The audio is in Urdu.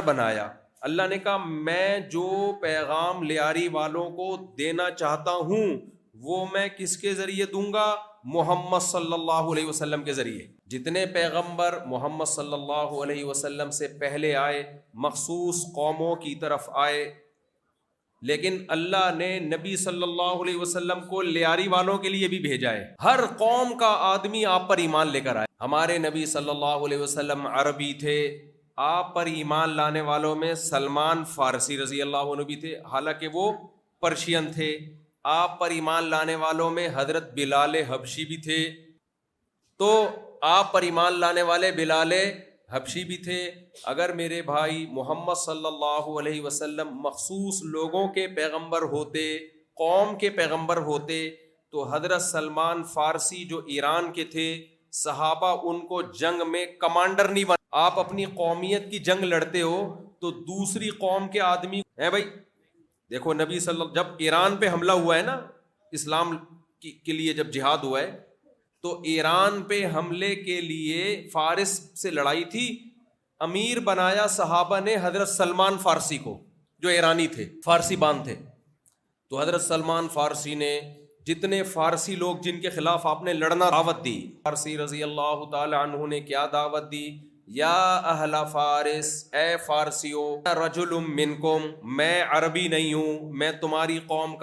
بنایا۔ اللہ نے کہا میں جو پیغام لیاری والوں کو دینا چاہتا ہوں وہ میں کس کے ذریعے دوں گا؟ محمد صلی اللہ علیہ وسلم کے ذریعے۔ جتنے پیغمبر محمد صلی اللہ علیہ وسلم سے پہلے آئے مخصوص قوموں کی طرف آئے، لیکن اللہ نے نبی صلی اللہ علیہ وسلم کو لیاری والوں کے لیے بھی بھیجا ہے۔ ہر قوم کا آدمی آپ پر ایمان لے کر آئے۔ ہمارے نبی صلی اللہ علیہ وسلم عربی تھے، آپ پر ایمان لانے والوں میں سلمان فارسی رضی اللہ عنہ بھی تھے، حالانکہ وہ پرشین تھے۔ آپ پر ایمان لانے والوں میں حضرت بلال حبشی بھی تھے، تو آپ پر ایمان لانے والے بلال حبشی بھی تھے۔ اگر میرے بھائی محمد صلی اللہ علیہ وسلم مخصوص لوگوں کے پیغمبر ہوتے، قوم کے پیغمبر ہوتے، تو حضرت سلمان فارسی جو ایران کے تھے، صحابہ ان کو جنگ میں کمانڈر نہیں بنا۔ آپ اپنی قومیت کی جنگ لڑتے ہو تو دوسری قوم کے آدمی ہیں بھائی، دیکھو نبی صلی اللہ جب ایران پہ حملہ ہوا ہے نا، اسلام کے لیے جب جہاد ہوا ہے، تو ایران پہ حملے کے لیے فارس سے لڑائی تھی، امیر بنایا صحابہ نے حضرت سلمان فارسی کو، جو ایرانی تھے، فارسی بان تھے۔ تو حضرت سلمان فارسی نے جتنے فارسی لوگ جن کے خلاف آپ نے لڑنا دعوت دی، فارسی رضی اللہ تعالی عنہ نے کیا دعوت دی؟ یا اہل فارس، اے فارسیو، رجل منکم، میں عربی نہیں ہوں، میں تمہاری قوم کا